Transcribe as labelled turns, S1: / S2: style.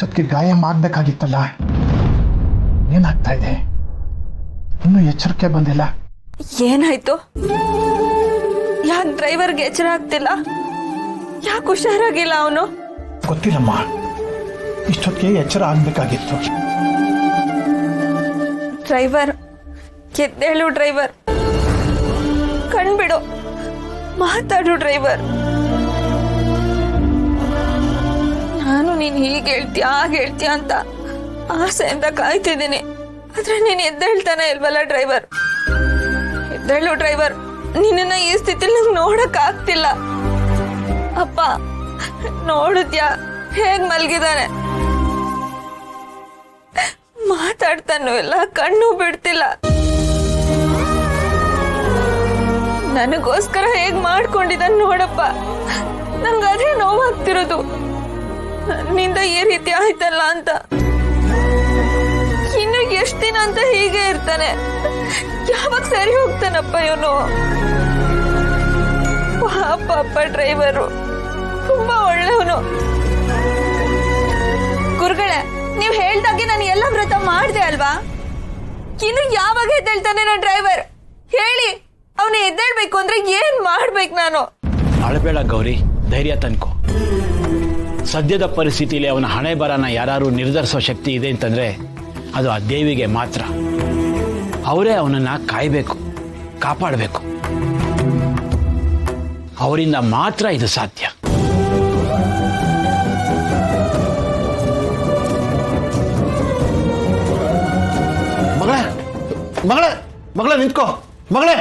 S1: ಇಷ್ಟೊತ್ತಿಗೆ ಗಾಯ ಮಾಡಬೇಕಾಗಿತ್ತಲ್ಲ, ಏನಾಗ್ತಾ ಇದೆ? ಇನ್ನೂ ಎಚ್ಚರಿಕೆ ಬಂದಿಲ್ಲ.
S2: ಏನಾಯ್ತು? ಯಾಕೆ ಡ್ರೈವರ್ಗೆ ಎಚ್ಚರ ಆಗ್ತಿಲ್ಲ? ಯಾಕೆ ಹುಷಾರಾಗಿಲ್ಲ ಅವನು?
S1: ಗೊತ್ತಿಲ್ಲಮ್ಮ, ಇಷ್ಟೊತ್ತಿಗೆ ಎಚ್ಚರ ಆಗ್ಬೇಕಾಗಿತ್ತು.
S2: ಡ್ರೈವರ್, ಎದ್ದೇಳು ಡ್ರೈವರ್, ಕಣ್ಬಿಡು, ಮಾತಾಡು ಡ್ರೈವರ್. ನಾನು ನೀನ್ ಹೀಗೆ ಹೇಳ್ತೀಯ ಹಾಗೆ ಹೇಳ್ತೀಯ ಅಂತ ಆಸೆಯಿಂದ ಕಾಯ್ತಿದ್ದೀನಿ, ಆದ್ರೆ ನೀನ್ ಎದ್ದೇಳ್ತಾನೆ ಇಲ್ವಲ್ಲ ಡ್ರೈವರ್. ಎದ್ದೇಳು ಡ್ರೈವರ್, ನಿನ್ನ ಈ ಸ್ಥಿತಿಲಿ ನಂಗೆ ನೋಡಕ್ ಆಗ್ತಿಲ್ಲ. ಅಪ್ಪ ನೋಡಿದ್ಯಾ ಹೇಗ್ ಮಲ್ಗಿದಾನೆ? ಮಾತಾಡ್ತಾನೂ ಇಲ್ಲ, ಕಣ್ಣು ಬಿಡ್ತಿಲ್ಲ. ನನಗೋಸ್ಕರ ಹೇಗ್ ಮಾಡ್ಕೊಂಡಿದ್ದಾನೆ ನೋಡಪ್ಪ. ನಂಗೆ ಅದೇ ನೋವಾಗ್ತಿರೋದು, ನನ್ನಿಂದ ಈ ರೀತಿ ಆಯ್ತಲ್ಲ ಅಂತ. ಇನ್ನು ಎಷ್ಟು ದಿನ ಅಂತ ಹೀಗೆ ಇರ್ತಾನೆ? ಯಾವಾಗ ಸರಿ ಹೋಗ್ತಾನಪ್ಪ ಇವನು? ಪಾಪ ಡ್ರೈವರು ತುಂಬಾ ಒಳ್ಳೆಯವನು. ಗುರುಗಳೇ, ನೀವ್ ಹೇಳ್ದಾಗೆ ನಾನು ಎಲ್ಲ ವ್ರತ ಮಾಡ್ದೆ ಅಲ್ವಾ? ಇನ್ನು ಯಾವಾಗ ಎದ್ದೇಳ್ತಾನೆ ನನ್ನ ಡ್ರೈವರ್? ಹೇಳಿ, ಅವನು ಎದ್ದೇಳ್ಬೇಕು ಅಂದ್ರೆ ಏನ್ ಮಾಡ್ಬೇಕು ನಾನು?
S3: ಅಳಬೇಡ ಗೌರಿ, ಧೈರ್ಯ ತನ್ಕೋ. ಸದ್ಯದ ಪರಿಸ್ಥಿತಿಯಲ್ಲಿ ಅವನ ಹಣೆ ಬರನ ಯಾರು ನಿರ್ಧರಿಸೋ ಶಕ್ತಿ ಇದೆ ಅಂತಂದ್ರೆ ಅದು ಆ ದೇವಿಗೆ ಮಾತ್ರ. ಅವರೇ ಅವನನ್ನ ಕಾಯಬೇಕು, ಕಾಪಾಡಬೇಕು. ಅವರಿಂದ ಮಾತ್ರ ಇದು ಸಾಧ್ಯ.
S4: ಮಗಳೇ ಮಗಳೇ ಮಗಳೇ ನಿಂತ್ಕೋ ಮಗಳೇ.